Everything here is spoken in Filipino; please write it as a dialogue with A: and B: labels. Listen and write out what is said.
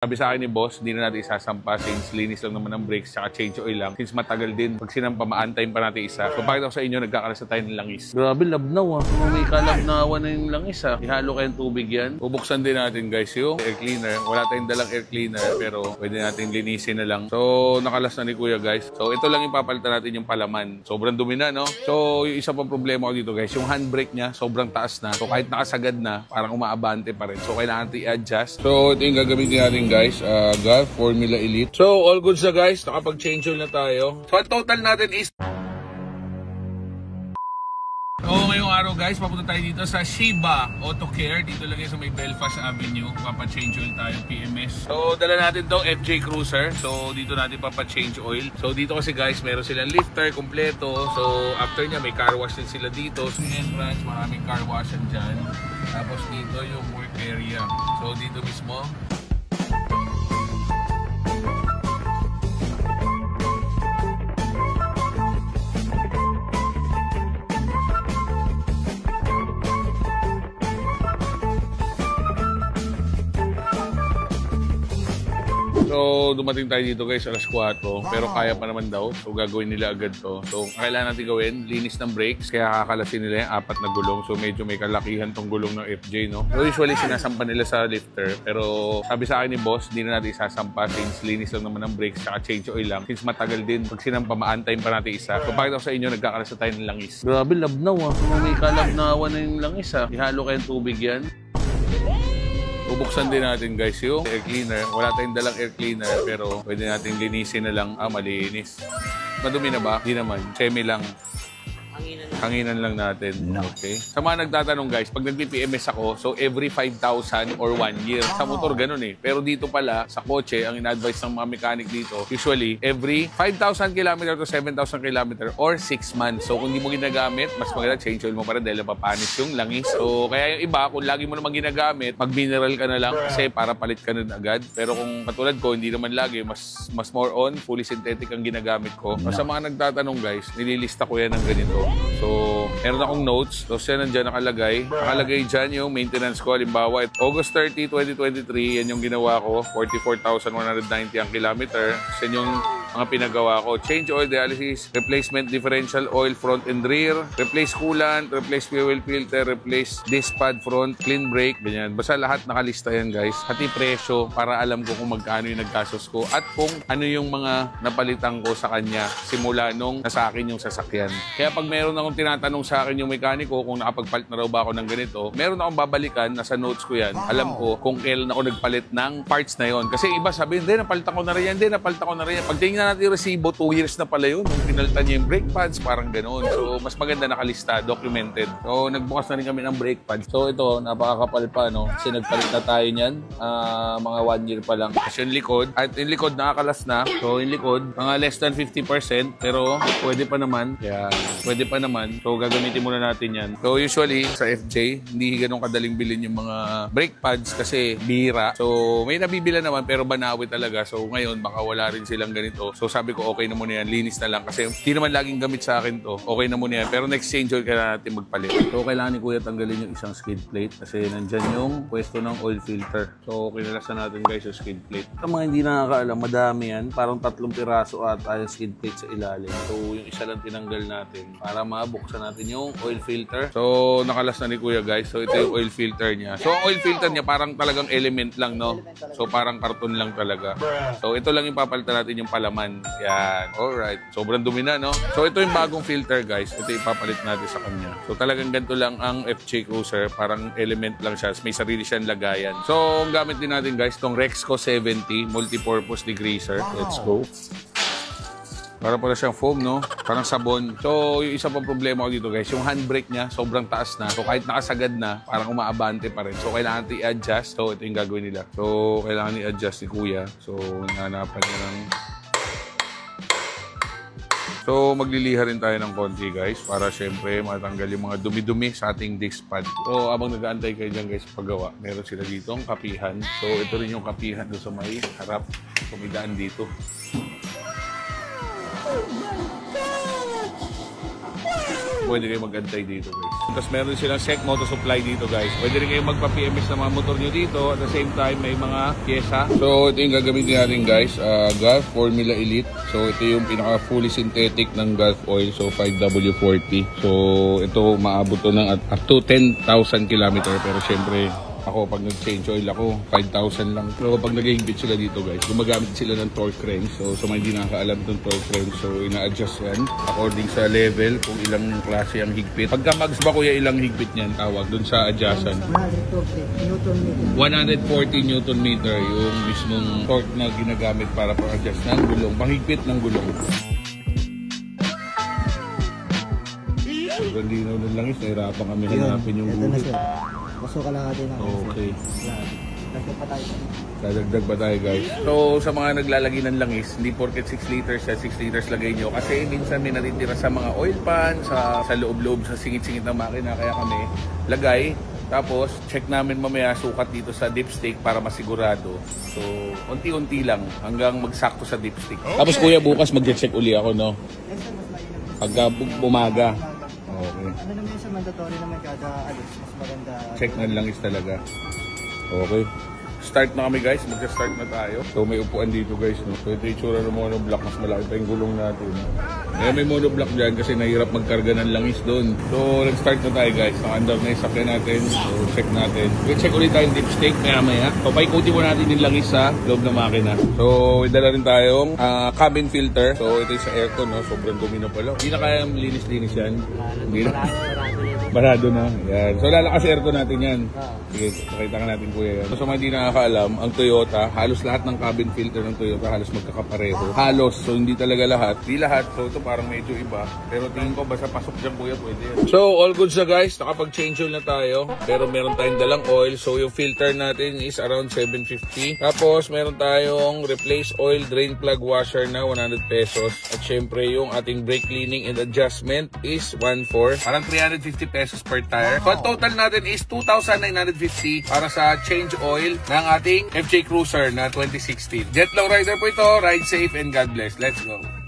A: Sabi sa akin ni boss, hindi na natin isasampa since linis lang naman ng brakes tsaka change oil lang. Since matagal din, pag sinampa, maantayin pa natin isa. So pakita ko sa inyo, nagkakalasa tayo ng langis. Grabe, labnaw ah. May kalabnawan na yung langis ah. Ihalo kayong tubig yan. Bubuksan din natin guys yung air cleaner. Wala tayong dalang air cleaner pero pwede natin linisin na lang. So nakalas na ni kuya guys. So ito lang yung papalitan natin yung palaman. Sobrang dumi na no? So yung isa pang problema ko dito guys, yung handbrake niya sobrang taas na. So kahit nakasagad na, parang umaabante pa rin. So kailangan natin i-adjust. So ito yung gagamitin natin guys, GAR Formula Elite. So all goods na guys, nakapag-change oil na tayo. So ang total natin is ngayong araw guys, papunta tayo dito sa Shiba Auto Care. Dito lang yan sa may Belfast Avenue. Papa-change oil tayo, PMS. So dala natin tong FJ Cruiser. So dito natin papa-change oil. So dito kasi guys, meron silang lifter kompleto. So after nya may car wash din sila dito. So entrance, maraming car wash dyan. Tapos dito yung work area. So dito mismo. So, dumating tayo dito guys, alas 4. Pero kaya pa naman daw. So, gagawin nila agad to. So, kailangan natin gawin, linis ng brakes. Kaya kakalasin nila yung 4 na gulong. So, medyo may kalakihan tong gulong ng FJ, no? So, usually, sinasampa nila sa lifter. Pero, sabi sa akin ni boss, hindi na natin isasampa since linis lang naman ng brakes saka change oil lang. Since matagal din, pag sinampa, maantayin pa natin isa. So, pakita ko sa inyo, nagkakalasa tayo ng langis. Grabe, labnaw ah. May kalabnawan na yung langis ah. Ihalo kayong tubig yan. Bubuksan din natin guys yung air cleaner. Wala tayong dalang air cleaner pero pwede natin linisin na lang. Malinis. Madumi na ba? Hindi naman. Semi lang. Hanginan lang natin. Okay. Sa mga nagtatanong guys, pag nag-PMS ako, so every 5,000 or 1 year. Sa motor ganun eh. Pero dito pala, sa kotse, ang ina-advise ng mga mechanic dito, usually, every 5,000 km to 7,000 km or 6 months. So kung hindi mo ginagamit, mas maganda change oil mo para dahil papanis yung langis. So kaya yung iba, kung lagi mo naman ginagamit, mag-mineral ka na lang kasi para palit ka na agad. Pero kung katulad ko, hindi naman lagi, mas more on, fully synthetic ang ginagamit ko. So, sa mga nagtatanong guys, nililista ko yan ng ganito. So, meron akong notes. So, siya nandiyan nakalagay. Nakalagay dyan yung maintenance ko. Halimbawa, August 30, 2023, yan yung ginawa ko. 44,190 ang kilometer. Yan yung mga pinagawa ko. Change oil dialysis, replacement differential oil front and rear, replace coolant, replace fuel filter, replace disc pad front, clean brake, ganyan. Basta lahat nakalista yan guys. Pati presyo para alam ko kung magkano yung nagkasos ko at kung ano yung mga napalitan ko sa kanya simula nung nasa akin yung sasakyan. Kaya pag meron akong tinatanong sa akin yung mekaniko kung nakapagpalit na raw ba ako ng ganito, meron akong babalikan, nasa notes ko yan. Alam ko kung kailan ako nagpalit ng parts na yon. Kasi iba sabihin, hindi, napalitan ko na rin yan, hindi, napalitan ko na rin yan. Pag tingnan natin yung resibo, 2 years na pala yun. Nung pinalitan niya yung brake pads, parang ganoon. So, mas maganda nakalista, documented. So, nagbukas na rin kami ng brake pads. So, ito, napakakapal pa, no? Kasi nagpalit na tayo niyan. Mga 1 year pa lang. Kasi yung likod, at yung likod nakakalas na. So, yung likod, mga less than 50%. Pero, pwede pa naman. Yan. Pwede pa naman. So, gagamitin muna natin yan. So, usually, sa FJ, hindi ganun kadaling bilhin yung mga brake pads kasi bihira. So, may nabibila naman pero banawi talaga. So, ngayon, baka wala rin silang ganito. So, sabi ko, okay na muna yan. Linis na lang. Kasi hindi naman laging gamit sa akin to. Okay na muna yan. Pero next change oil, kailangan natin magpalit. So, kailangan ni Kuya tanggalin yung isang skid plate kasi nandyan yung pwesto ng oil filter. So, kinalasan natin guys yung skid plate. Sa mga hindi nakakaalam, madami yan. Parang 3 piraso ata yung skid plate sa ilalim. So, yung isa lang tinanggal natin para mabuksan natin yung oil filter. So, nakalas na ni Kuya guys. So, ito yung oil filter niya. So, ang oil filter niya parang talagang element lang, no? So, parang karton lang talaga. So, ito lang yung papalitan natin yung palaman. Yan. Alright. Sobrang dumi na, no? So, ito yung bagong filter, guys. Ito yung papalit natin sa kanya. So, talagang ganito lang ang FJ Cruiser. Parang element lang siya. May sarili siyang lagayan. So, ang gamit din natin, guys, itong Rexco 70 multi-purpose degreaser. Let's go. Para pala siyang foam, no? Parang sabon. So, yung isa pang problema ko dito, guys, yung handbrake niya, sobrang taas na. So, kahit nakasagad na, parang umaabante pa rin. So, kailangan natin i-adjust. So, ito yung gagawin nila. So, kailangan i-adjust ni Kuya. So, hanapan niya ng... So, magliliha rin tayo ng konti, guys, para syempre matanggal yung mga dumi-dumi sa ating disc pad. So, abang nag-aantay kayo dyan, guys, paggawa, meron sila dito ang kapihan. So, ito rin yung kapihan doon sa may harap. Kumidaan dito. Oh my God! pwede kayo mag-antay dito guys. Tapos meron silang SEC Moto Supply dito guys. Pwede rin kayo magpa-PMS ng mga motor nyo dito. At the same time may mga pyesa. So ito yung gagamitin natin guys, Gulf Formula Elite. So ito yung pinaka fully synthetic ng Gulf oil. So 5W40. So ito maabot to ng up to 10,000 km. Pero syempre ako pag nag-change oil ako 5,000 lang. Pero pag nag-higpit sila dito guys, gumagamit sila ng torque wrench. So sa mga hindi nakakaalam itong torque wrench, so ina-adjust yan according sa level kung ilang klase ang higpit. Pagka mags ba kuya, ilang higpit niyan tawag dun sa adjustan? 140 Newton meter yung mismong torque na ginagamit para pang-adjust ng gulong, panghigpit ng gulong. Sobrang linaw ng langis, nahirapan kami hanapin yung guhit.
B: Masuka lang natin ang
A: okay.
B: Dagdag pa tayo.
A: Dadagdag pa tayo guys. So sa mga naglalagay ng langis, hindi porket 6 liters at 6 liters lagay nyo. Kasi minsan may natitira sa mga oil pan, sa loob-loob, sa singit-singit ng makina. Kaya kami lagay. Tapos check namin mamaya sukat dito sa dipstick para masigurado. So unti-unti lang hanggang magsakto sa dipstick. Okay. Tapos kuya bukas mag-check uli ako no? Pagka bumaga. Okay.
B: Ano naman yung sa mandatory naman kada alis, mas maganda.
A: Check ng langis talaga. Okay. Start na kami guys, mag-start na tayo. So may upuan dito guys, no? So ito yung itsura ng monoblock, mas malaki pa yung gulong natin. Ngayon may monoblock dyan kasi nahirap magkarga ng langis doon. So nag-start na tayo guys, naka-under na yung sakyan natin. So check natin. Check ulit tayo yung dipstick maya. So paikuti mo natin yung langis sa loob ng makina. So idala rin tayong cabin filter. So ito yung sa aircon, no? Sobrang dumi na pala. Hindi na kaya linis-linis yan. Hindi na. Barado na. Yan. So lalakas aircon natin yan. Sige, pakita ka natin kuya yan. So sa mga hindi nakakaalam, ang Toyota, halos lahat ng cabin filter ng Toyota halos magkakapareho. Halos. So hindi talaga lahat. Di lahat. So ito parang medyo iba. Pero tingin ko basta pasok dyan kuya pwede yan. So all goods na guys. Nakapag-change oil na tayo. Pero meron tayong dalang oil. So yung filter natin is around 750. Tapos meron tayong replace oil drain plug washer na 100 pesos. At syempre yung ating brake cleaning and adjustment is 1.4. Parang 350 pesos per tire. So total natin is 2,950 para sa change oil ng ating FJ Cruiser na 2016. Jet Long Rider po ito. Ride safe and God bless. Let's go.